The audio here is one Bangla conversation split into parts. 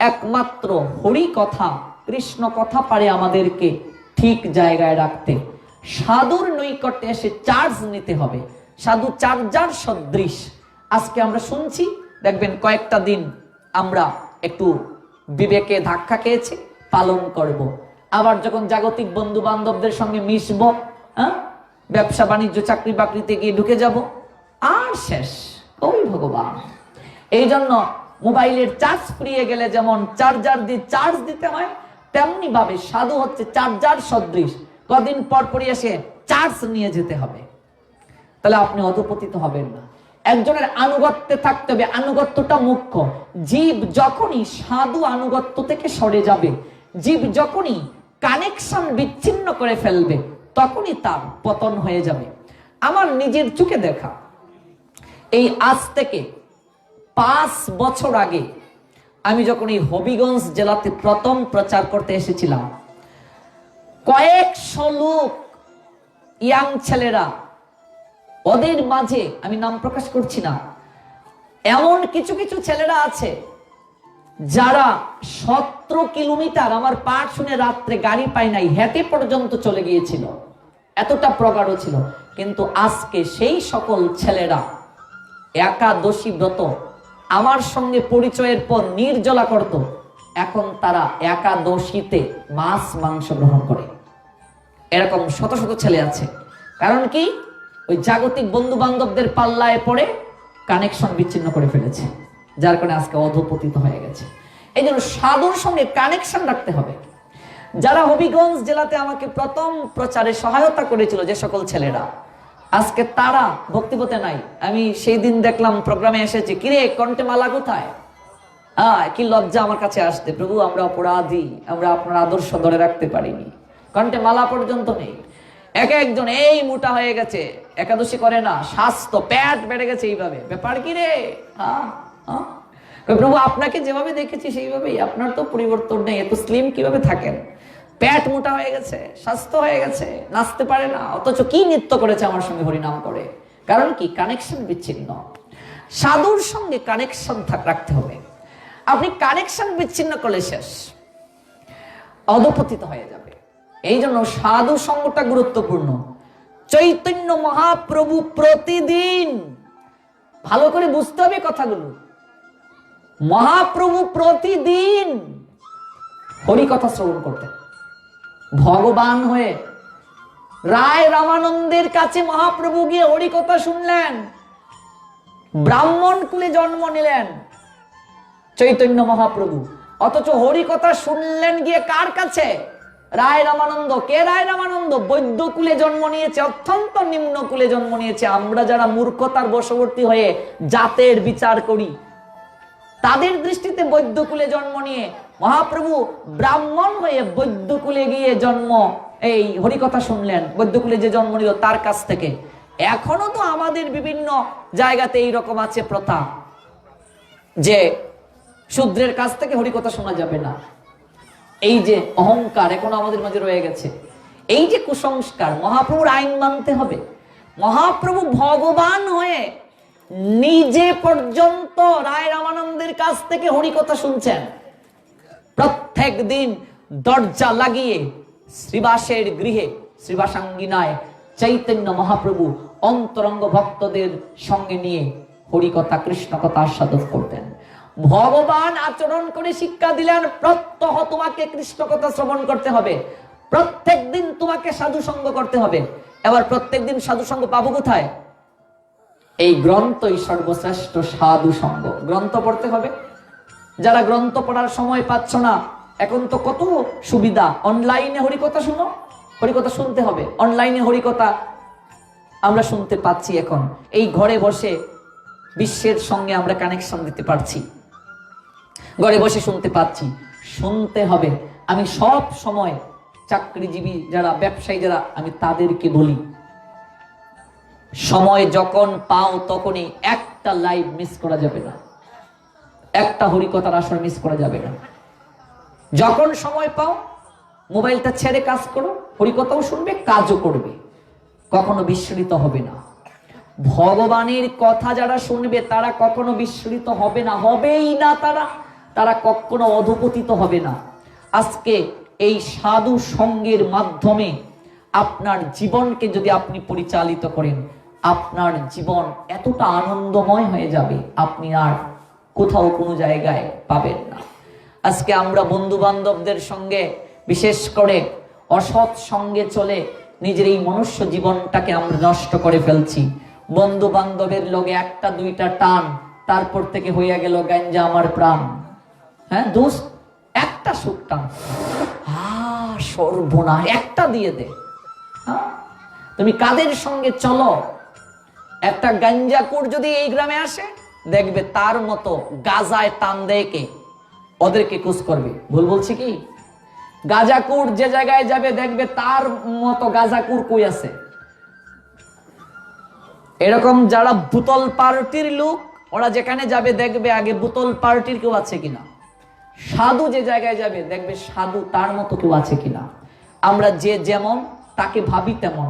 একমাত্র হরি কথা, কৃষ্ণ কথা পারে আমাদেরকে ঠিক জায়গায় রাখতে। সাধুর নৈকট্যে এসে চার্জ নিতে হবে। সাধু চার্জার সদৃশ। আজকে আমরা শুনছি, দেখবেন কয়েকটা দিন আমরা একটু বিবেকে ধাক্কা খেয়েছি, পালন করব। আবার যখন জাগতিক বন্ধু বান্ধবদের সঙ্গে মিশব, ব্যবসা বাণিজ্য চাকরি বাকরিতে গিয়ে ঢুকে যাব, আর শেষ। ওই ভগবান। এই জন্য মোবাইলের চার্জ ফুরিয়ে গেলে যেমন চার্জার দিয়ে চার্জ দিতে হয়, তেমনি ভাবে সাধু হচ্ছে চার্জার সদৃশ। কদিন পর পরই এসে চার্জ নিয়ে যেতে হবে, তাহলে আপনি অধপতিত হবেন না। একজনের আনুগত্যে থাকতে হবে, আনুগত্যটা মুখ্য। জীব যখনই সাধু আনুগত্য থেকে সরে যাবে, জীব যখনই কানেকশন বিচ্ছিন্ন করে ফেলবে, তখনই তার পতন হয়ে যাবে। আমার নিজের চোখে দেখা, এই আজ থেকে 5 বছর আগে আমি যখন এই হবিগঞ্জ জেলাতে প্রথম প্রচার করতে এসেছিলাম, কয়েকশো লোক, ইয়াং ছেলেরা, ওদের মাঝে আমি নাম প্রকাশ করছি না, এমন কিছু কিছু ছেলেরা আছে যারা 17 কিলোমিটার আমার পাঠ শুনে রাত্রে গাড়ি পায় নাই, হেঁটে পর্যন্ত চলে গিয়েছিল, এতটা প্রগাঢ় ছিল। কিন্তু আজকে সেই সকল ছেলেরা একাদশী ব্রত আমার সঙ্গে পরিচয়ের পর নির্জলা করত, এখন তারা একাদশীতে মাছ মাংস গ্রহণ করে। এরকম শত শত ছেলে আছে। কারণ কি? ওই জাগতিক বন্ধু বান্ধবদের পাল্লায় পড়ে কানেকশন বিচ্ছিন্ন করে ফেলেছে, যার কারণে আজকে অধপতিত হয়ে গেছে। এই জন্য সাধুর সঙ্গে কানেকশন রাখতে হবে। যারা হবিগঞ্জ জেলাতে আমাকে প্রথম প্রচারে সহায়তা করেছিল, যে সকল ছেলেরা, আজকে তারা ভক্তিপথে নাই। আমি সেই দিন দেখলাম প্রোগ্রামে এসেছে, কিরে কণ্ঠে মালা কোথায়? কি লজ্জা আমার কাছে আসতে, প্রভু আমরা অপরাধী, আমরা আপনার আদর্শ ধরে রাখতে পারিনি, কণ্ঠে মালা পর্যন্ত নেই। এক একজন এই মোটা হয়ে গেছে, একাদশী করে না, স্বাস্থ্য প্যাট বেড়ে গেছে, এইভাবে ব্যাপার কি রে? প্রভু আপনাকে যেভাবে দেখেছি সেইভাবেই, আপনার তো পরিবর্তন নেই, এত স্লিম কিভাবে থাকেন? প্যাট মোটা হয়ে গেছে, স্বাস্থ্য হয়ে গেছে, নাচতে পারে না, অথচ কি নৃত্য করেছে আমার সঙ্গে হরিনাম করে। কারণ কি? কানেকশন বিচ্ছিন্ন। সাধুর সঙ্গে কানেকশন রাখতে হবে। আপনি কানেকশন বিচ্ছিন্ন করলে শেষ, অধপতিত হয়ে যাবে। এই জন্য সাধু সঙ্গটা গুরুত্বপূর্ণ। চৈতন্য মহাপ্রভু প্রতিদিন, ভালো করে বুঝতে হবে কথাগুলো, মহাপ্রভু প্রতিদিন হরিকথা শ্রবণ করতেন। ভগবান হয়ে রায় রামানন্দের কাছে মহাপ্রভু গিয়ে হরিকথা শুনলেন, ব্রাহ্মণ কুলে জন্ম নিলেন চৈতন্য মহাপ্রভু, অথচ হরিকথা শুনলেন গিয়ে কার কাছে? রায় রামানন্দ। কে রায় রামানন্দ? বৈদ্য কুলে জন্ম নিয়েছে, অত্যন্ত নিম্ন কুলে জন্ম নিয়েছে। আমরা যারা মূর্খতার বশবর্তী হয়ে জাতের বিচার করি, তাদের দৃষ্টিতে বৈদ্য কুলে জন্ম নিয়ে মহাপ্রভু ব্রাহ্মণ হয়ে বৈদ্য কুলে গিয়ে জন্ম, এই হরিকথা শুনলেন বৈদ্য কুলে যে জন্ম নিল তার কাছ থেকে। এখনো তো আমাদের বিভিন্ন জায়গাতে এইরকম আছে প্রথা যে শূদ্রের কাছ থেকে হরিকথা শোনা যাবে না। এই যে অহংকার এখনো আমাদের মাঝে রয়ে গেছে, এই যে কুসংস্কার, মহাপ্রভুর আইন মানতে হবে। মহাপ্রভু ভগবান হয়ে নিজে পর্যন্ত রায় রামানন্দের কাছ থেকে হরিকথা শুনছেন। প্রত্যেক দিন দরজা লাগিয়ে শ্রীবাসের গৃহে, শ্রীবাসাঙ্গিনায় চৈতন্য মহাপ্রভু অন্তরঙ্গ ভক্তদের সঙ্গে নিয়ে হরিকথা কৃষ্ণ কথা আস্বাদন করতেন। ভগবান আচরণ করে শিক্ষা দিলেন, প্রত্যহ তোমাকে কৃষ্ণ কথা শ্রবণ করতে হবে, প্রত্যেক দিন তোমাকে সাধু সঙ্গ করতে হবে। এবার প্রত্যেক দিন সাধু সঙ্গ পাবো কোথায়? এই গ্রন্থই সর্বশ্রেষ্ঠ সাধু সঙ্গ। গ্রন্থ পড়তে হবে। যারা গ্রন্থ পড়ার সময় পাচ্ছ না, এখন তো কত সুবিধা, অনলাইনে হরিকথা শুনো, হরিকথা শুনতে হবে। অনলাইনে হরিকথা আমরা শুনতে পাচ্ছি। এখন এই ঘরে বসে বিশ্বের সঙ্গে আমরা কানেকশন দিতে পারছি, ঘরে বসে শুনতে পাচ্ছি। শুনতে হবে। আমি সব সময় চাকরিজীবী যারা, ব্যবসায়ী যারা, আমি তাদেরকে বলি, সময় যখন পাও তখনই একটা লাইভ মিস করা যাবে না, একটা হরিকথার আসর মিস করা যাবে না। যখন সময় পাও মোবাইলটা ছেড়ে কাজ করো, হরিকথাও শুনবে, কাজও করবে, কখনো বিস্মৃত হবে না। ভগবানের কথা যারা শুনবে তারা কখনো বিস্মৃত হবে না, হবেই না তারা। তারা কখনো অধপতিত হবে না। আজকে এই সাধু সঙ্গের মাধ্যমে আপনার জীবনকে যদি আপনি পরিচালিত করেন, আপনার জীবন এতটা আনন্দময় হয়ে যাবে, আপনি আর কোথাও কোনো জায়গায় পাবেন না। আজকে আমরা বন্ধু বান্ধবদের সঙ্গে, বিশেষ করে অসৎ সঙ্গে চলে নিজের এই মনুষ্য জীবনটাকে আমরা নষ্ট করে ফেলছি। বন্ধু বান্ধবের লগে একটা দুইটা টান, তারপর থেকে হইয়া গেল গাঞ্জা আমার প্রাণ। হ্যাঁ দোস্ত, একটা সুখ টান, সর্বনাশ, একটা দিয়ে দে। তুমি কাদের সঙ্গে চলো? একটা গাঞ্জাকুর যদি এই গ্রামে আসে, দেখবে তার মতো গাজায় টান দেয় কে? ওদেরকে কুস করবে। ভুল বলছি কি? গাজাকুর যে জায়গায় যাবে, দেখবে তার মতো গাজাকুর কই আছে। এরকম যারা বোতল পার্টির লোক, ওরা যেখানে যাবে দেখবে আগে বোতল পার্টির কেউ আছে কিনা। সাধু যে জায়গায় যাবে, দেখবে সাধু তার মতো কেউ আছে কিনা। আমরা যে যেমন তাকে ভাবি তেমন,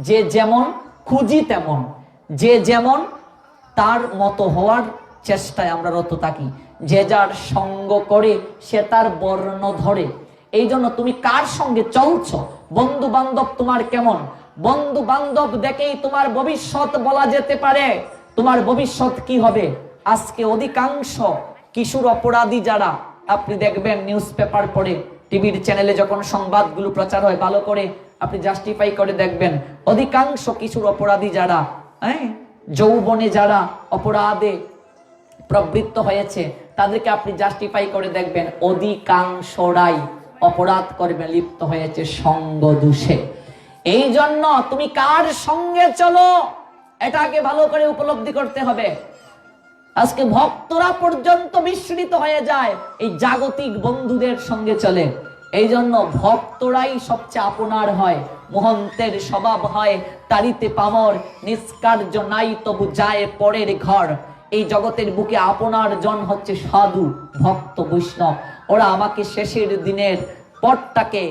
যে যেমন খুঁজি তেমন, যে যেমন তার মতো হওয়ার চেষ্টায় আমরা রত থাকি। যে যার সঙ্গ করে সে তার বর্ণ ধরে। এই জন্য তুমি কার সঙ্গে চলছো, বন্ধু বান্ধব তোমার কেমন, বন্ধু বান্ধব দেখেই তোমার ভবিষ্যৎ বলা যেতে পারে। তোমার ভবিষ্যৎ কি হবে? আজকে অধিকাংশ কিশোর অপরাধী যারা, আপনি দেখবেন নিউজ পেপার পড়ে, টিভির চ্যানেলে যখন সংবাদগুলো প্রচার হয়, ভালো করে আপনি জাস্টিফাই করে দেখবেন, অধিকাংশ কিশোর অপরাধী যারা, যৌবনে যারা অপরাধে প্রবৃত্ত হয়েছে, তাদেরকে আপনি জাস্টিফাই করে দেখবেন, অধিকাংশরাই অপরাধ করবে লিপ্ত হয়েছে সঙ্গ দোষে। এই জন্য তুমি কার সঙ্গে চলো, এটাকে ভালো করে উপলব্ধি করতে হবে। আজকে ভক্তরা পর্যন্ত বিস্মৃত হয়ে যায় এই জাগতিক বন্ধুদের সঙ্গে চলে। এই জন্য ভক্তরাই সবচেয়ে আপনার হয়। মহন্তের স্বভাব হয় তারিতে পামর, নিষ্কার্য নাই তবু যায় পরের ঘর। এই জগতের বুকে আপনার জন হচ্ছে সাধু, ভক্ত, বৈষ্ণব। ওরা আমাকে শেষের দিনের পথটাকে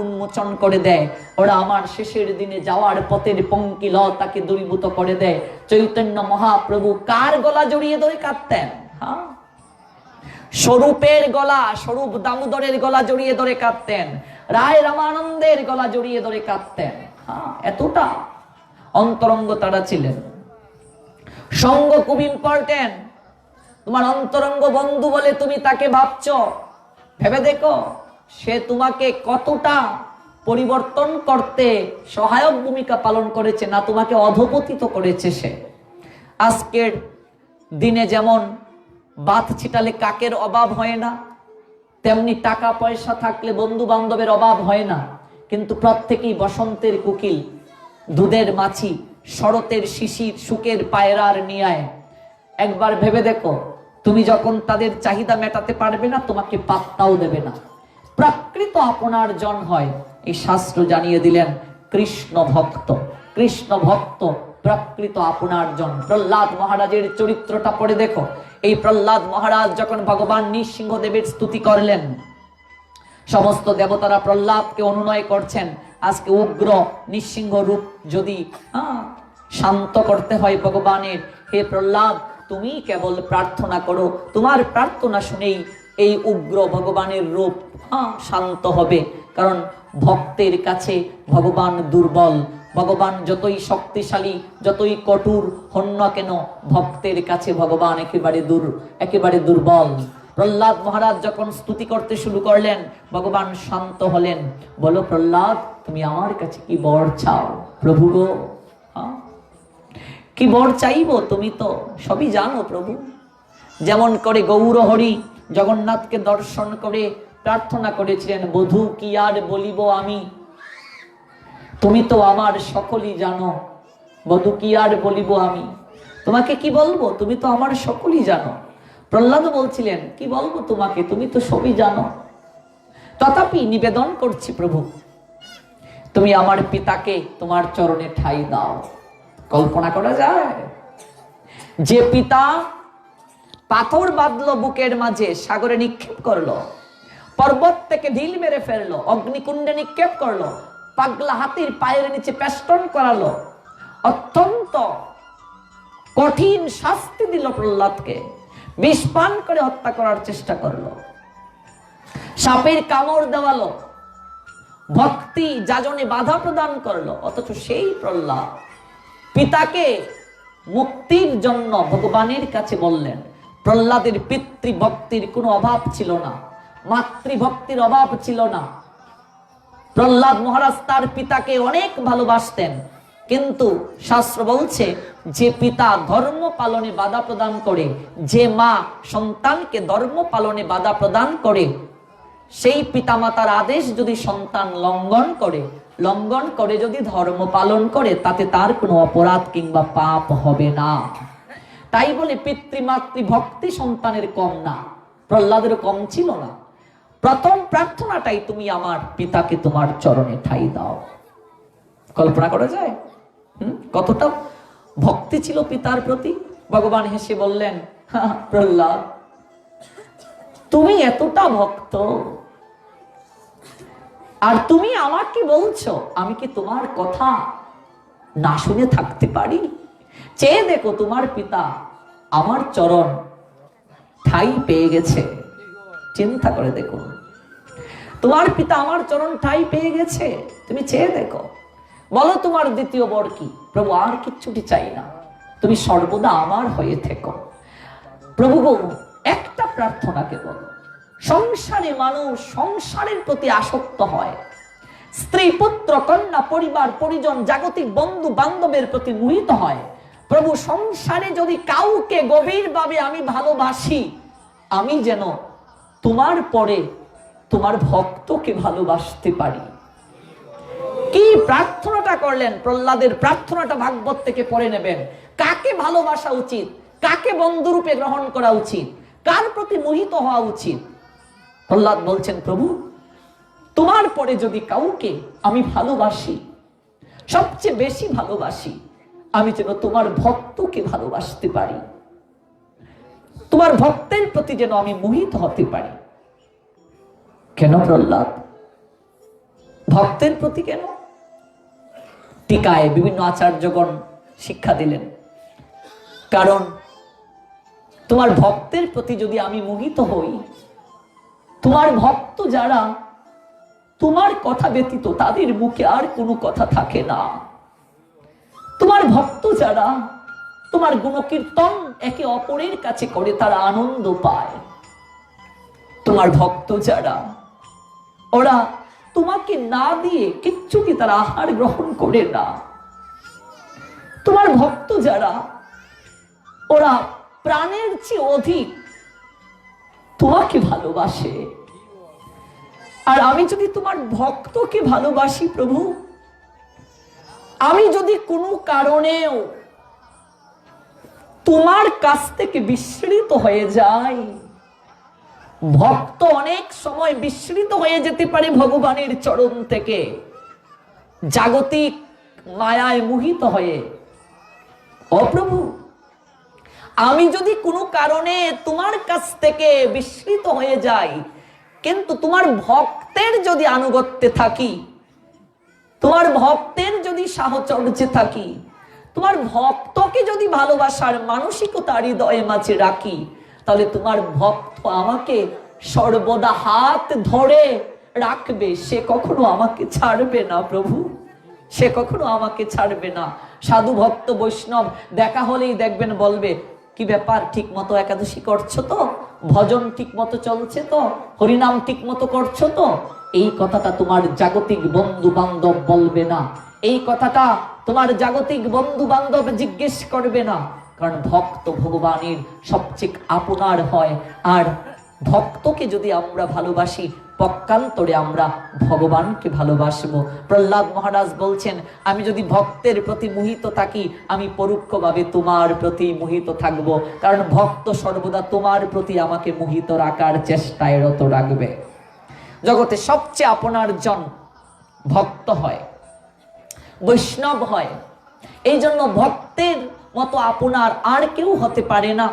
উন্মোচন করে দেয়। ওরা আমার শেষের দিনে যাওয়ার পথের পঙ্কিলতাকে দূরীভূত করে দেয়। চৈতন্য মহাপ্রভু কার গলা জড়িয়ে ধরে কাঁদতেন? স্বরূপের গলা, স্বরূপ দামোদরের গলা জড়িয়ে ধরে কাঁদতেন। রায় রামানন্দের গলা জড়িয়ে ধরে কাঁদতেন। এতটা অন্তরঙ্গ তারা ছিলেন। সঙ্গ খুব ইম্পর্টেন্ট। তোমার অন্তরঙ্গ বন্ধু বলে তুমি তাকে ভাবছো, ভেবে দেখো সে তোমাকে কতটা পরিবর্তন করতে সহায়ক ভূমিকা পালন করেছে, না তোমাকে অধপতিত করেছে সে। আজকের দিনে যেমন বাত ছিটালে কাকের অভাব হয় না, তেমনি টাকা পয়সা থাকলে বন্ধু বান্ধবের অভাব হয় না। কিন্তু প্রত্যেকেই বসন্তের কোকিল, দুধের মাছি, শরতের শিশির, সুখের পায়রার নিয়ায়। একবার ভেবে দেখো, তুমি যখন তাদের চাহিদা মেটাতে পারবে না, তোমাকে পাত্তাও দেবে না। প্রকৃত আপনার জন হয়, এই শাস্ত্র জানিয়ে দিলেন, কৃষ্ণ ভক্ত। কৃষ্ণ ভক্ত প্রকৃত আপনার জন। প্রহ্লাদ মহারাজের চরিত্রটা পড়ে দেখো। এই প্রহ্লাদ মহারাজ যখন ভগবান নৃসিংহদেবের স্তুতি করলেন, সমস্ত দেবতারা প্রহ্লাদকে অনুনয় করছেন, আজকে উগ্র নৃসিংহ রূপ যদি শান্ত করতে হয় ভগবানের, হে প্রহ্লাদ তুমি কেবল প্রার্থনা করো, তোমার প্রার্থনা শুনেই এই উগ্র ভগবানের রূপ শান্ত হবে। কারণ ভক্তের কাছে ভগবান দুর্বল। ভগবান যতই শক্তিশালী, যতই কঠোর হন না কেন, ভক্তের কাছে ভগবান একেবারে দুর্বল। প্রহ্লাদ মহারাজ যখন স্তুতি করতে শুরু করলেন, ভগবান শান্ত হলেন। বলো প্রহ্লাদ, তুমি আমার কাছে কি বর চাও? প্রভু গো, কি বর চাইবো? তুমি তো সবই জানো প্রভু। যেমন করে গৌরহরি জগন্নাথকে দর্শন করে প্রার্থনা করেছিলেন, বধূ কি আর বলিব আমি, তুমি তো আমার সকলই জানো। বধূ কি আর বলিব আমি, তোমাকে কি বলবো, তুমি তো আমার সকলই জানো। প্রহ্লাদ বলছিলেন, কি বলবো তোমাকে, তুমি তো সবই জানো। তথাপি নিবেদন করছি প্রভু, তুমি আমার পিতাকে তোমার চরণে ঠাই দাও। কল্পনা করা যায়, যে পিতা পাথর বাঁধলো বুকের মাঝে, সাগরে নিক্ষেপ করলো, পর্বত থেকে ঢিল মেরে ফেললো, অগ্নিকুণ্ডে নিক্ষেপ করলো, পাগলা হাতির পায়ের নিচে পেষ্টন করালো, অত্যন্ত কঠিন শাস্তি দিল প্রহ্লাদকে, বিষ পান করে হত্যা করার চেষ্টা করলো, সাপের কামড় দেওয়ালো, ভক্তি যাজনে বাধা প্রদান করলো। অথচ সেই প্রহ্লাদ পিতাকে মুক্তির জন্য ভগবানের কাছে বললেন। প্রহ্লাদের পিতৃভক্তির কোনো অভাব ছিল না, মাতৃভক্তির অভাব ছিল না। প্রহ্লাদ মহারাজ তার পিতাকে অনেক ভালোবাসতেন, কিন্তু শাস্ত্র বলছে যে পিতা ধর্ম পালনে বাধা প্রদান করে, যে মা সন্তানকে ধর্ম পালনে বাধা প্রদান করে, সেই পিতামাতার আদেশ যদি সন্তান লঙ্ঘন করে যদি ধর্ম পালন করে, তাতে তার কোনো অপরাধ কিংবা পাপ হবে না। তাই বলে পিতৃমাতৃ ভক্তি সন্তানের কম না, প্রহ্লাদের কম ছিল না। প্রথম প্রার্থনাটাই, তুমি আমার পিতাকে তোমার চরণে ঠাঁই দাও। কল্পনা করা যায় কতটা ভক্তি ছিল পিতার প্রতি। ভগবান হেসে বললেন, প্রহ্লাদ তুমি এতটা ভক্ত, আর তুমি আমাকে বলছো, আমি কি তোমার কথা না শুনে থাকতে পারি? চেয়ে দেখো, তোমার পিতা আমার চরণ ঠাই পেয়ে গেছে। চিন্তা করে দেখো, তোমার পিতা আমার চরণ ঠাই পেয়ে গেছে। তুমি চেয়ে দেখো, বলো তোমার দ্বিতীয় বর কি? প্রভু আর কিচ্ছুটি চাই না, তুমি সর্বদা আমার হয়ে থেকো। প্রভু গো, একটা প্রার্থনাকে বলো। সংসারে মানুষ সংসারের প্রতি আসক্ত হয়, স্ত্রী পুত্র কন্যা পরিবার পরিজন জাগতিক বন্ধু বান্ধবের প্রতি মোহিত হয়। প্রভু সংসারে যদি কাউকে গভীরভাবে আমি ভালোবাসি, আমি যেন তোমার পরে তোমার ভক্তকে ভালোবাসতে পারি। কি প্রার্থনাটা করলেন! প্রহ্লাদের প্রার্থনাটা ভাগবত থেকে পড়ে নেবেন। কাকে ভালোবাসা উচিত, কাকে বন্ধুরূপে গ্রহণ করা উচিত, কার প্রতি মোহিত হওয়া উচিত? প্রহ্লাদ বলছেন, প্রভু তোমার পরে যদি কাউকে আমি ভালোবাসি, সবচেয়ে বেশি ভালোবাসি, আমি যেন তোমার ভক্তকে ভালোবাসতে পারি, তোমার ভক্তের প্রতি যেন আমি মোহিত হতে পারি। কেন প্রহ্লাদ ভক্তের প্রতি কেন? টিকায় বিভিন্ন আচার্যগণ শিক্ষা দিলেন, কারণ তোমার ভক্তের প্রতি যদি আমি মোহিত হই, তোমার ভক্ত যারা, তোমার কথা ব্যতীত তাদের মুখে আর কোনো কথা থাকে না। তোমার ভক্ত যারা, তোমার গুণকীর্তন একে অপরের কাছে করে তারা আনন্দ পায়। তোমার ভক্ত যারা, ওরা তোমাকে না দিয়ে কিচ্ছুটি তারা আহার গ্রহণ করে না। তোমার ভক্ত যারা, ওরা প্রাণের চেয়ে অধিক তোমাকে ভালোবাসে। আর আমি যদি তোমার ভক্তকে ভালোবাসি প্রভু, আমি যদি কোনো কারণেও তোমার কাছ থেকে বিস্মৃত হয়ে যাই, ভক্ত অনেক সময় বিস্মৃত হয়ে যেতে পারে ভগবানের চরণ থেকে, জাগতিক মায়ায় মোহিত হয়ে। ও প্রভু, আমি যদি কোনো কারণে তোমার কাছ থেকে বিস্মৃত হয়ে যাই, কিন্তু তোমার ভক্তের যদি আনুগত্যে থাকি, তোমার ভক্তের যদি সাহচর্যে থাকি, তোমার ভক্তকে যদি ভালোবাসার মানসিকতা হৃদয়ে মাঝে রাখি, তাহলে তোমার ভক্ত আমাকে সর্বদা হাত ধরে রাখবে। সে কখনো আমাকে ছাড়বে না প্রভু, সে কখনো আমাকে ছাড়বে না। সাধু ভক্ত বৈষ্ণব দেখা হলেই দেখবেন বলবে, কি ব্যাপার, ঠিক মতো একাদশী করছো তো, ভজন ঠিক মতো চলছে তো, হরিনাম ঠিক মতো করছো তো? এই কথাটা তোমার জাগতিক বন্ধু বান্ধব বলবে না, এই কথাটা তোমার জাগতিক বন্ধু বান্ধব জিজ্ঞেস করবে না। কারণ ভক্ত ভগবানের সবচেয়ে আপনার হয়। আর ভক্তকে যদি আমরা ভালোবাসি, পক্ষান্তরে আমরা ভগবানকে ভালোবাসবো। প্রহ্লাদ মহারাজ বলছেন, আমি যদি ভক্তের প্রতি মোহিত থাকি, আমি পরোক্ষভাবে তোমার প্রতি মোহিত থাকব। কারণ ভক্ত সর্বদা তোমার প্রতি আমাকে মোহিত রাখার চেষ্টায় রত রাখবে। জগতে সবচেয়ে আপনার জন ভক্ত হয়, বৈষ্ণব হয়। এই জন্য ভক্তের মতো আপনার আর কেউ হতে পারে না।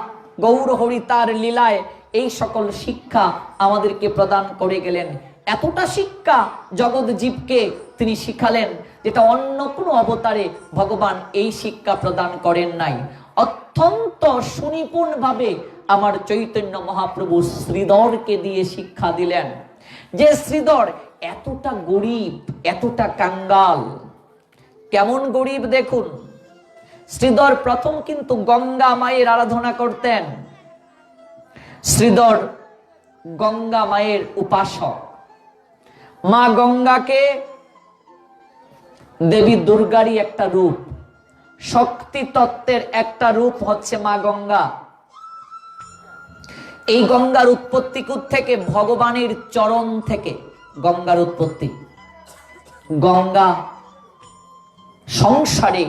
গৌর হরি তার লীলায় এই সকল শিক্ষা আমাদেরকে প্রদান করে গেলেন। এতটা শিক্ষা জগৎ জীবকে তিনি শিখালেন, যেটা অন্য কোনো অবতারে ভগবান এই শিক্ষা প্রদান করেন নাই। অত্যন্ত অত্যন্ত সুনিপুণ ভাবে আমার চৈতন্য মহাপ্রভু শ্রীধরকে দিয়ে শিক্ষা দিলেন, যে শ্রীধর এতটা গরিব, এতটা কাঙ্গাল। কেমন গরিব দেখুন। শ্রীধর প্রথম কিন্তু গঙ্গা মায়ের আরাধনা করতেন। শ্রীধর গঙ্গা মায়ের উপাসক। মা গঙ্গাকে দেবী দুর্গারই একটা রূপ, শক্তি তত্ত্বের একটা রূপ হচ্ছে মা গঙ্গা। এই গঙ্গার উৎপত্তি থেকে ভগবানের চরণ থেকে গঙ্গার উৎপত্তি। গঙ্গা সংসারে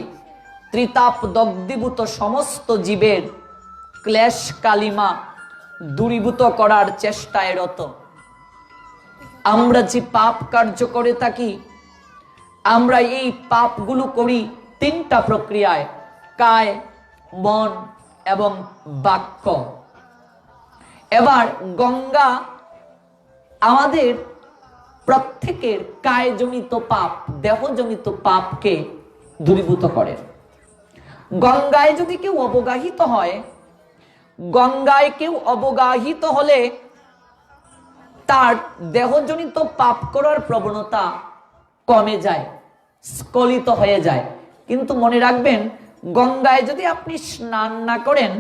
ত্রিতাপ দগ্ধীভূত সমস্ত জীবের ক্লেশ কালিমা দূরীভূত করার চেষ্টায় রত। আমরা যে পাপ কার্য করে থাকি, আমরা এই পাপগুলো করি তিনটা প্রক্রিয়ায়, কায়, মন এবং বাক্য। এবার গঙ্গা আমাদের প্রত্যেকের কায়জনিত পাপ, দেহজনিত পাপকে দূরীভূত করে। গঙ্গায় যদি কেউ অবগাহিত হয়, গঙ্গায় কেউ অবগাহিত হলে তার দেহজনিত পাপ করার প্রবণতা কমে যায়, স্খলিত হয়ে যায়। কিন্তু মনে রাখবেন, গঙ্গায় যদি আপনি স্নান না করেন,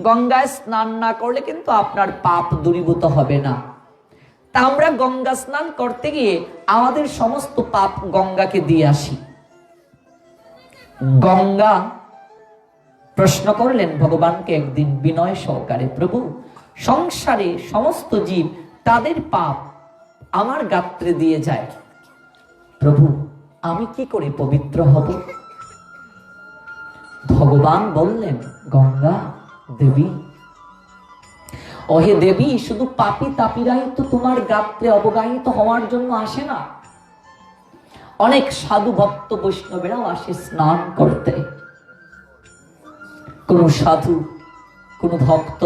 গঙ্গায় স্নান না করলে কিন্তু আপনার পাপ দূরীভূত হবে না। তা আমরা গঙ্গা স্নান করতে গিয়ে আমাদের সমস্ত পাপ গঙ্গাকে দিয়ে আসি। গঙ্গা প্রশ্ন করলেন ভগবানকে একদিন বিনয় সহকারে, প্রভু, সংসারে সমস্ত জীব তাদের পাপ আমার গাত্রে দিয়ে যায়, প্রভু আমি কি করে পবিত্র হব? ভগবান বললেন, গঙ্গা দেবী, ওহে দেবী, শুধু পাপী তাপীরাই তো তোমার গাত্রে অবগাহিত হওয়ার জন্য আসে না, অনেক সাধু ভক্ত বৈষ্ণবেরাও আসে স্নান করতে। কোন সাধু, কোন ভক্ত,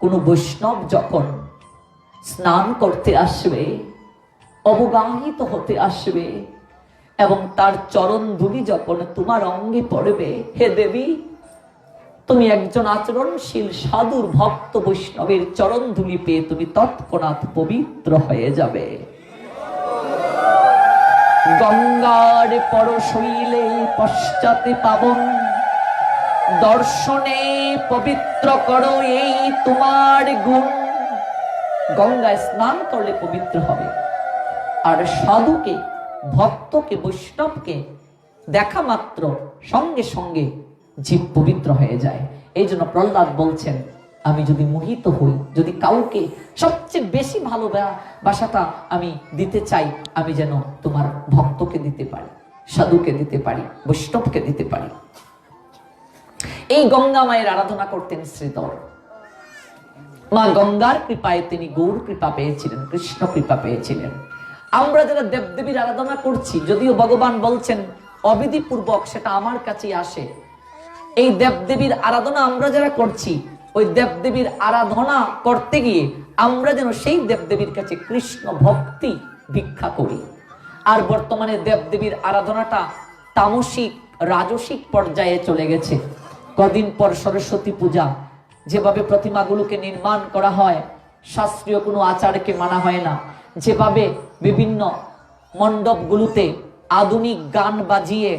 কোন বৈষ্ণব যখন স্নান করতে আসবে, অবগাহিত হতে আসবে এবং তার চরণ ধুলি যখন তোমার অঙ্গে পড়বে, হে দেবী, তুমি একজন আচরণশীল সাধুর ভক্ত বৈষ্ণবের চরণ ধুলি পেয়ে তুমি তৎক্ষণাৎ পবিত্র হয়ে যাবে। গঙ্গার পরশ হইলে পশ্চাতে পাবন, দর্শনে পবিত্র করো এই তোমার গুণ। গঙ্গায় স্নান করলে পবিত্র হবে। আর সাধুকে, ভক্তকে, বৈষ্ণবকে দেখা মাত্র সঙ্গে সঙ্গে জীব পবিত্র হয়ে যায়। এই জন্য প্রহ্লাদ বলছেন, আমি যদি মোহিত হই, যদি কাউকে সবচেয়ে বেশি ভালোবাসাটা আমি দিতে চাই, আমি যেন তোমার ভক্তকে দিতে পারি, সাধুকে দিতে পারি, বৈষ্ণবকে দিতে পারি। এই গঙ্গা মায়ের আরাধনা করতেন শ্রীধর। মা গঙ্গার কৃপায় তিনি গৌর কৃপা পেয়েছিলেন, কৃষ্ণ কৃপা পেয়েছিলেন। আমরা যারা দেবদেবীর আরাধনা করছি, যদিও ভগবান বলছেন অবিধিপূর্বক সেটা আমার কাছেই আসে, এই দেবদেবীর আরাধনা আমরা যারা করছি, ওই দেবদেবীর আরাধনা করতে গিয়ে আমরা যেন সেই দেবদেবীর কাছে কৃষ্ণ ভক্তি ভিক্ষা করি। আর বর্তমানে দেবদেবীর আরাধনাটা তামসিক, রাজসিক পর্যায়ে চলে গেছে। কদিন পর সরস্বতী পূজা, যেভাবে প্রতিমাগুলোকে নির্মাণ করা হয়, শাস্ত্রীয় কোনো আচারকে মানা হয় না, যেভাবে বিভিন্ন মণ্ডপগুলোতে আধুনিক গান বাজিয়ে,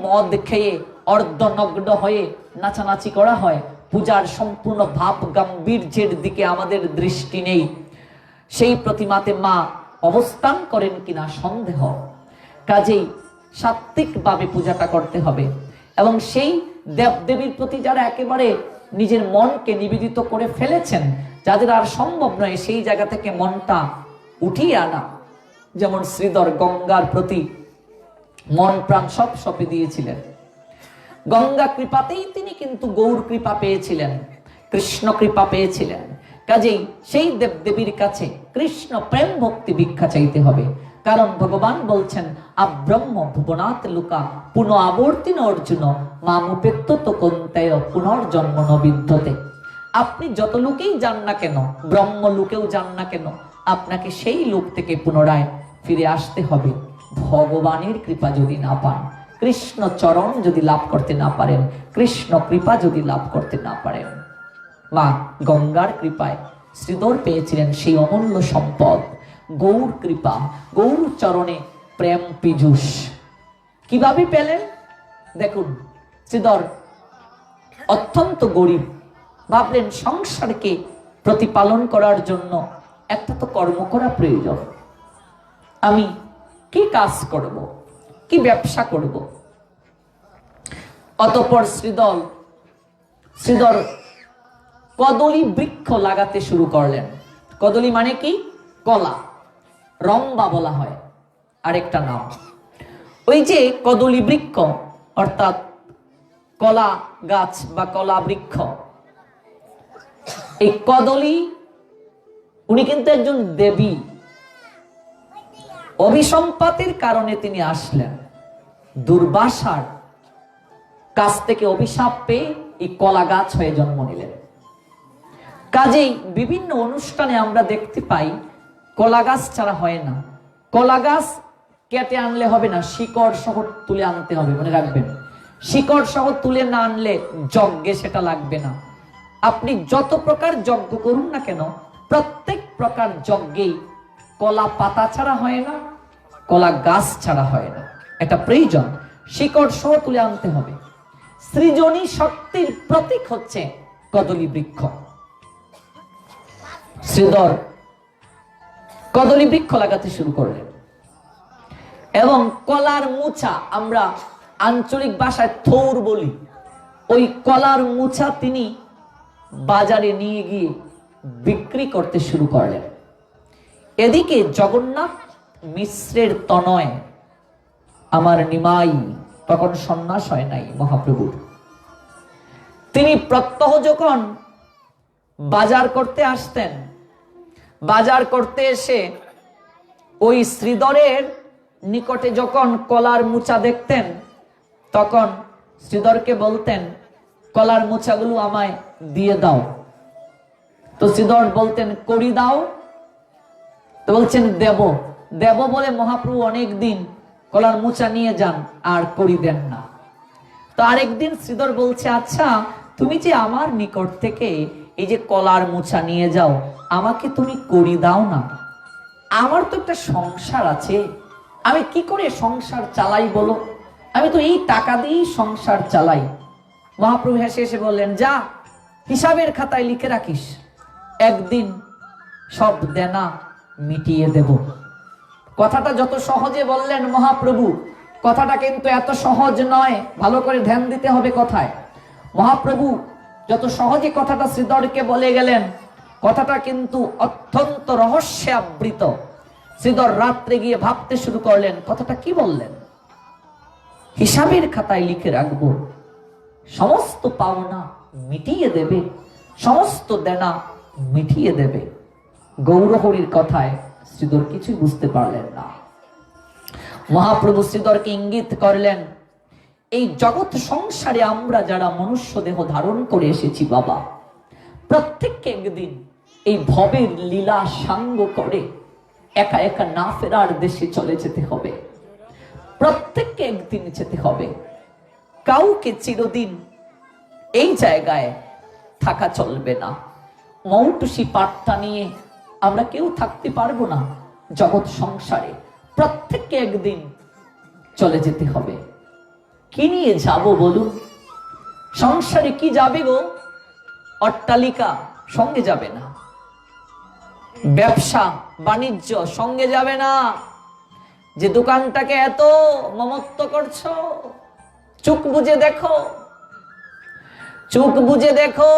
মদ খেয়ে, অর্ধনগ্ন হয়ে নাচানাচি করা হয়, পূজার সম্পূর্ণ ভাব গাম্ভীর্যের দিকে আমাদের দৃষ্টি নেই। সেই প্রতিমাতে মা অবস্থান করেন কিনা সন্দেহ। কাজেই সাত্ত্বিকভাবে পূজাটা করতে হবে। এবং সেই দেবদেবীর প্রতি যারা একেবারে নিজের মনকে নিবেদিত করে ফেলেছেন, যাদের আর সম্ভব নয় সেই জায়গা থেকে মনটা উঠিয়ে আনা, যেমন শ্রীধর গঙ্গার প্রতি মন প্রাণ সব সঁপে দিয়েছিলেন। গঙ্গা কৃপাতেই তিনি কিন্তু গৌর কৃপা পেয়েছিলেন, কৃষ্ণ কৃপা পেয়েছিলেন। কাজেই সেই দেবদেবীর কাছে কৃষ্ণ প্রেম ভক্তি ভিক্ষা চাইতে হবে। কারণ ভগবান বলছেন, আব্রহ্ম ভুবনাথ লুকা পুনঃ আবর্তিন অর্জুন মামুপেত্য তো কন্তেয় পুনর্জন্ম ন বিদ্যতে। আপনি যত লোকেই যান না কেন, ব্রহ্ম লোকেও যান না কেন, আপনাকে সেই লোক থেকে পুনরায় ফিরে আসতে হবে ভগবানের কৃপা যদি না পান। কৃষ্ণ চরণ যদি লাভ করতে না পারেন, কৃষ্ণ কৃপা যদি লাভ করতে না পারেন। মা গঙ্গার কৃপায় শ্রীধর পেয়েছিলেন সেই অমূল্য সম্পদ, গৌর কৃপা, গৌর চরণে প্রেম পীযুষ। কিভাবে পেলেন দেখুন, শ্রীধর অত্যন্ত গরিব, ভাবলেন সংসারকে প্রতিপালন করার জন্য একটা তো কর্ম করা প্রয়োজন, আমি কি কাজ করব, কি ব্যবসা করব। অতঃপর শ্রীধর কদলী বৃক্ষ লাগাতে শুরু করলেন। কদলী মানে কি? কলা, রম্বা বলা হয় আরেকটা নাম। ওই যে কদলী বৃক্ষ অর্থাৎ কলা গাছ বা কলা বৃক্ষ, এই কদলী উনি কিন্তু একজন দেবী। অভিসম্পাতের কারণে তিনি আসলেন, দুর্বাসার কাছ থেকে অভিশাপ পেয়ে এই কলা গাছ হয়ে জন্ম নিলেন। কাজেই বিভিন্ন অনুষ্ঠানে আমরা দেখতে পাই কলা গাছ ছাড়া হয় না। কলা গাছ কেটে আনলে হবে না, শিকড় সহ তুলে আনতে হবে, মনে রাখবেন। শিকড় সহ তুলে না আনলে যজ্ঞে সেটা লাগবে না। আপনি যত প্রকার যজ্ঞ করুন না কেন, প্রত্যেক প্রকার যজ্ঞেই কলা পাতা ছাড়া হয় না, কলা গাছ ছাড়া হয় না, এটা প্রয়োজন। শিকড় সহ তুলে আনতে হবে। সৃজনী শক্তির প্রতীক হচ্ছে কদলী বৃক্ষ। শ্রীধর কদলী বৃক্ষ লাগাতে শুরু করলেন এবং কলার মুচা, আমরা আঞ্চলিক ভাষায় থৌর বলি, ওই কলার মুচা তিনি বাজারে নিয়ে গিয়ে বিক্রি করতে শুরু করলেন। এদিকে জগন্নাথ মিশ্রের তনয় আমার নিমাই, তখন সন্ন্যাস হয় নাই মহাপ্রভুর। তিনি প্রত্যহ যখন বাজার করতে আসতেন, বাজার করতে এসে ওই শ্রীধরের নিকটে যখন কলার মুচা দেখতেন, তখন শ্রীধরকে বলতেন, কলার মুচাগুলো আমায় দিয়ে দাও। তো শ্রীধর বলতেন, কড়ি দাও। তো বলছেন দেব দেব বলে মহাপ্রভু অনেক দিন কলার মুচা নিয়ে যান আর কড়ি দেন না। তো আরেকদিন শ্রীধর বলছে, আচ্ছা তুমি যে আমার নিকট থেকে এই যে কলার মুচা নিয়ে যাও, আমাকে তুমি কড়ি দাও না। আমার তো একটা সংসার আছে, আমি কি করে সংসার চালাই বলো, আমি তো এই টাকা দিয়েই সংসার চালাই। মহাপ্রভু হেসে এসে বললেন, যা হিসাবের খাতায় লিখে রাখিস, একদিন সব দেনা মিটিয়ে দেব। কথাটা যত সহজে বললেন মহাপ্রভু, কথাটা কিন্তু এত সহজ নয়, ভালো করে ধ্যান দিতে হবে কথায়। মহাপ্রভু যত সহজে কথাটা শ্রীধরকে বলে গেলেন, কথাটা কিন্তু অত্যন্ত রহস্যে আবৃত। শ্রীধর রাত্রে গিয়ে ভাবতে শুরু করলেন, কথাটা কি বললেন। হিসাবের খাতায় লিখে রাখবো, সমস্ত পাওনা মিটিয়ে দেবে, সমস্ত দেনা মিটিয়ে দেবে। গৌরহরির কথায় শ্রীধর কিছুই বুঝতে পারলেন না। মহাপ্রভু শ্রীধরকে ইঙ্গিত করলেন, এই জগৎ সংসারে আমরা যারা মনুষ্য দেহ ধারণ করে এসেছি বাবা, প্রত্যেককে একদিন এই ভবের লীলা সাঙ্গ করে একা একা না ফেরার দেশে চলে যেতে হবে। প্রত্যেককে একদিন যেতে হবে, কাউকে চিরদিন এই জায়গায় থাকা চলবে না। মৌটুসি পাট্টা নিয়ে আমরা কেউ থাকতে পারবো না জগৎ সংসারে, প্রত্যেককে একদিন চলে যেতে হবে। কি নিয়ে যাব বলুন, সংসারে কি যাবে গো? অট্টালিকা সঙ্গে যাবে না, ব্যবসা বাণিজ্য সঙ্গে যাবে না। যে দোকানটাকে এত মমত্ব করছো, চোখ বুজে দেখো, চোখ বুজে দেখো,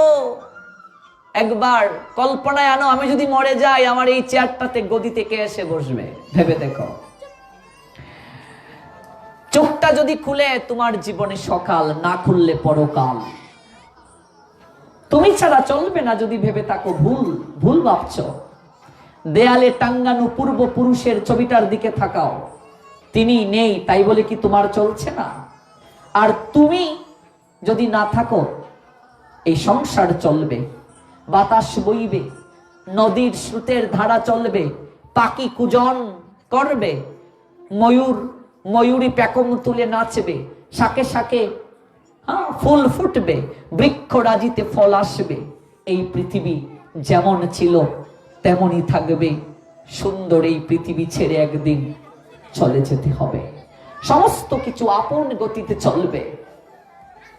একবার কল্পনায় আনো, আমি যদি মরে যাই আমার এই চেয়ারটাতে গদিতে কে এসে বসবে, ভেবে দেখো। চোখটা যদি খুলে তোমার জীবনে সকাল, না খুললে পরকাল। তুমি ছাড়া চলবে না যদি ভেবে থাকো ভুল ভুল ভাবছো। দেয়ালে টাঙ্গানো পূর্বপুরুষের ছবিটার দিকে তাকাও, তিনি নেই তাই বলে কি তোমার চলছে না? আর তুমি যদি না থাকো এই সংসার চলবে, বাতাস বইবে, নদীর স্রোতের ধারা চলবে, পাখি কুজন করবে, ময়ূর ময়ূরী পেখম তুলে নাচবে, শাকে শাকে ফুল ফুটবে, বৃক্ষ রাজিতে ফল আসবে। এই পৃথিবী যেমন ছিল তেমনই থাকবে। সুন্দর এই পৃথিবী ছেড়ে একদিন চলে যেতে হবে। সমস্ত কিছু আপন গতিতে চলবে।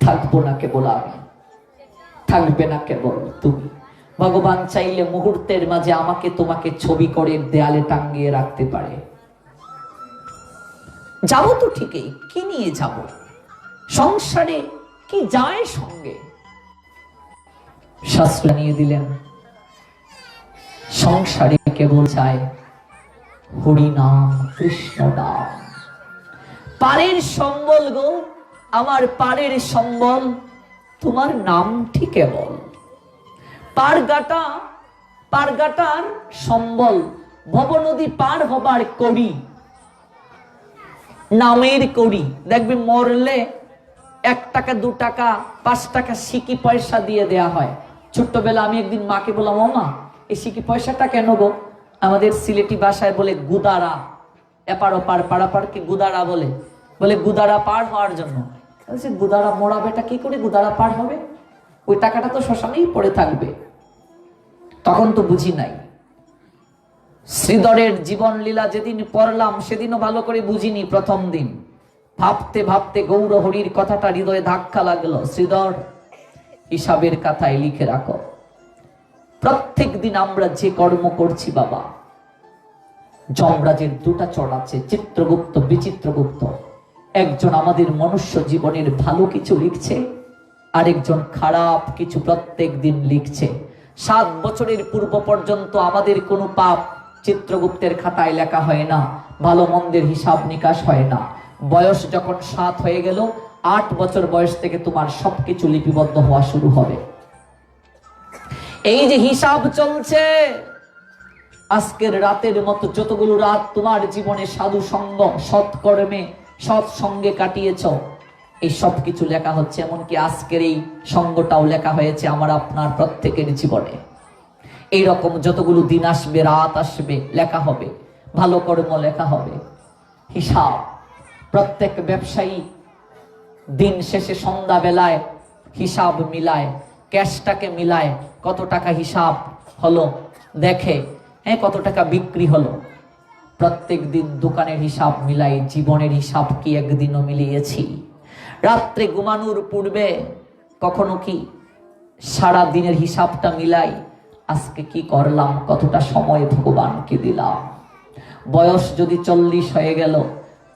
থাকবো না কেবল আমি, থাকবে না কেবল তুমি। ভগবান চাইলে মুহূর্তের মাঝে আমাকে তোমাকে ছবি করে দেয়ালে টাঙ্গিয়ে রাখতে পারে। যাবো তো ঠিকই, কি নিয়ে যাব? সংসারে কি যায় সঙ্গে? শাস্ত্র নিয়ে দিলেন সংসারে কেবল যায় হরি নাম, কৃষ্ণ নাম। পারের সম্বল গো আমার, পারের সম্বল তোমার নামটি কেবল। পারগাটার সম্বল, ভব নদী পার হবার করি, নামের করি। দেখবে মরলে 1 টাকা 2 টাকা 5 টাকা সিকি পয়সা দিয়ে দেয়া হয়। ছোট্টবেলা আমি একদিন মাকে বললাম, ও মা, এই সিকি পয়সাটা কেন গো? আমাদের সিলেটি ভাষায় বলে গুদারা, এপার ওপার পাড়াপাড়কে গুদারা বলে। বলে গুদারা পার হওয়ার জন্য। গুদারা মোড়া বেটা কি করে গুদারা পার হবে? ওই টাকাটা তো শ্মশানেই পড়ে থাকবে। তখন তো বুঝি নাই। শ্রীধরের জীবন লীলা যেদিন পড়লাম সেদিনও ভালো করে বুঝিনি। প্রথম দিন ভাবতে ভাবতে গৌর হরির কথাটা হৃদয়ে ধাক্কা লাগলো। শ্রীধর, হিসাবের খাতায় লিখে রাখো, প্রত্যেক দিন আমরা যে কর্ম করছি বাবা, যমরাজের 2টা চড় আছে, চিত্রগুপ্ত বিচিত্রগুপ্ত। একজন আমাদের মনুষ্য জীবনের ভালো কিছু লিখছে, আরেকজন খারাপ কিছু প্রত্যেক দিন লিখছে। 7 বছরের পূর্ব পর্যন্ত আমাদের কোনো পাপ চিত্রগুপ্তের খাতায় লেখা হয় না, ভালো মন্দের হিসাব নিকাশ হয় না। বয়স যখন 7 হয়ে গেল, 8 বছর বয়স থেকে তোমার সবকিছু লিপিবদ্ধ হওয়া শুরু হবে। এই যে হিসাব চলছে, আজকের রাতের মতো যতগুলো রাত তোমার জীবনে সাধু সঙ্গ, সৎকর্মে, সৎসঙ্গে কাটিয়েছ, এই সব কিছু লেখা হচ্ছে। এমনকি আজকের এই সঙ্গটাও লেখা হয়েছে আমার আপনার প্রত্যেকের জীবনে। এইরকম যতগুলো দিন আসবে, রাত আসবে, লেখা হবে, ভালো কর্ম লেখা হবে। হিসাব প্রত্যেক ব্যবসায়ী দিন শেষে সন্ধ্যা বেলায় হিসাব মিলায়, ক্যাশটাকে মিলায়, কত টাকা হিসাব হলো দেখে, কত টাকা বিক্রি হলো। প্রত্যেক দিন দোকানের হিসাব মিলাই, জীবনের হিসাব কি একদিনও মিলিয়েছি? রাত্রে ঘুমানোর পূর্বে কখনো কি সারা দিনের হিসাবটা মিলাই, আজকে কি করলাম, কতটা সময় ভগবানকে দিলাম? বয়স যদি 40 হয়ে গেল,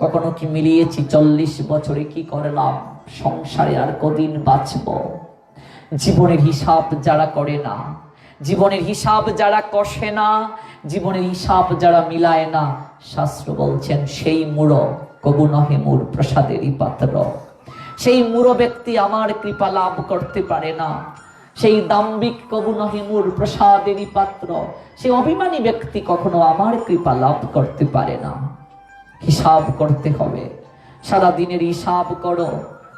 কখনো কি মিলিয়েছি 40 বছরে কি করলাম, সংসারে আর কদিন বাঁচব? জীবনের হিসাব যারা করে না, জীবনের হিসাব যারা কষে না, জীবনের হিসাব যারা মিলায় না, শাস্ত্র বলছেন সেই মূঢ় কবু নহে মোর প্রসাদেরই পাত্র। সেই মূঢ় ব্যক্তি আমার কৃপা লাভ করতে পারে না। সেই দাম্ভিক কবু নহে মোর প্রসাদেরই পাত্র, সেই অভিমানী ব্যক্তি কখনো আমার কৃপা লাভ করতে পারে না। হিসাব করতে হবে। সারা দিনের হিসাব করো,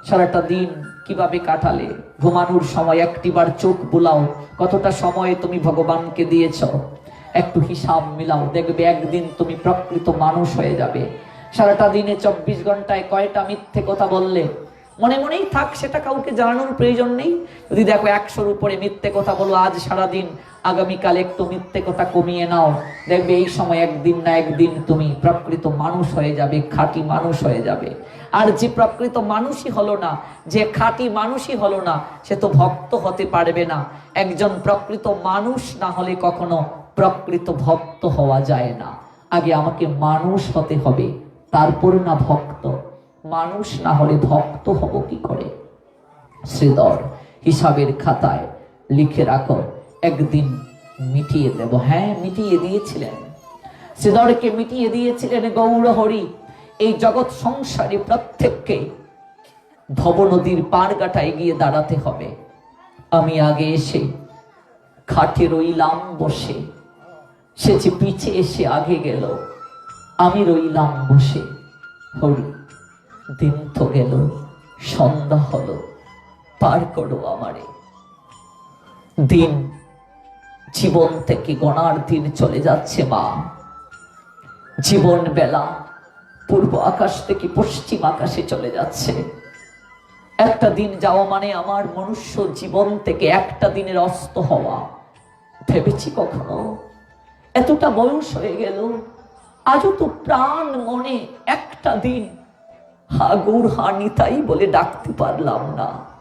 সারাটা দিন কিভাবে কাটালে। ঘুমানোর সময় একটিবার চোখ বুলাও, কতটা সময় তুমি ভগবানকে দিয়েছ, একটু হিসাব মিলাও, দেখবে একদিন তুমি প্রকৃত মানুষ হয়ে যাবে। সারাটা দিনে 24 ঘন্টায় কয়টা মিথ্যে কথা বললে? মনে মনেই থাক, সেটা কাউকে জানানোর প্রয়োজন নেই। যদি দেখো 100-র উপরে মিথ্যে কথা বলো আজ সারাদিন, আগামীকাল একটু মিথ্যে কথা কমিয়ে নাও, দেখবে এই সময় একদিন না একদিন তুমি প্রকৃত মানুষ হয়ে যাবে, খাঁটি মানুষ হয়ে যাবে। আর যে প্রকৃত মানুষই হলো না, যে খাঁটি মানুষই হলো না, সে তো ভক্ত হতে পারবে না। একজন প্রকৃত মানুষ না হলে কখনো প্রকৃত ভক্ত হওয়া যায় না। আগে আমাকে মানুষ হতে হবে, তারপর না ভক্ত। মানুষ না হলে ভক্ত হব কি করে? শ্রীধর, হিসাবের খাতায় লিখে রাখো, একদিন মিটিয়ে দেব। হ্যাঁ, মিটিয়ে দিয়েছিলেন, শ্রীধরকে মিটিয়ে দিয়েছিলেন গৌর হরি। এই জগৎ সংসারে প্রত্যেককে ভব নদীর পার গাটায় গিয়ে দাঁড়াতে হবে। আমি আগে এসে খাটে রইলাম বসে, সে যে পিছে এসে আগে গেল, আমি রইলাম বসে। হরি, দিন তো গেল, সন্ধ্যা হলো, পার করো আমারে। দিন জীবন থেকে গণার দিন চলে যাচ্ছে মা। জীবন বেলা পূর্ব আকাশ থেকে পশ্চিম আকাশে চলে যাচ্ছে। একটা দিন যাওয়া মানে আমার মনুষ্য জীবন থেকে একটা দিনের অস্ত হওয়া। ভেবেছি কখনো? এতটা বয়স হয়ে গেল, আজও তো প্রাণ মনে একটা দিন হা গৌর হা নিতাই বলে ডাকতে পারলাম না।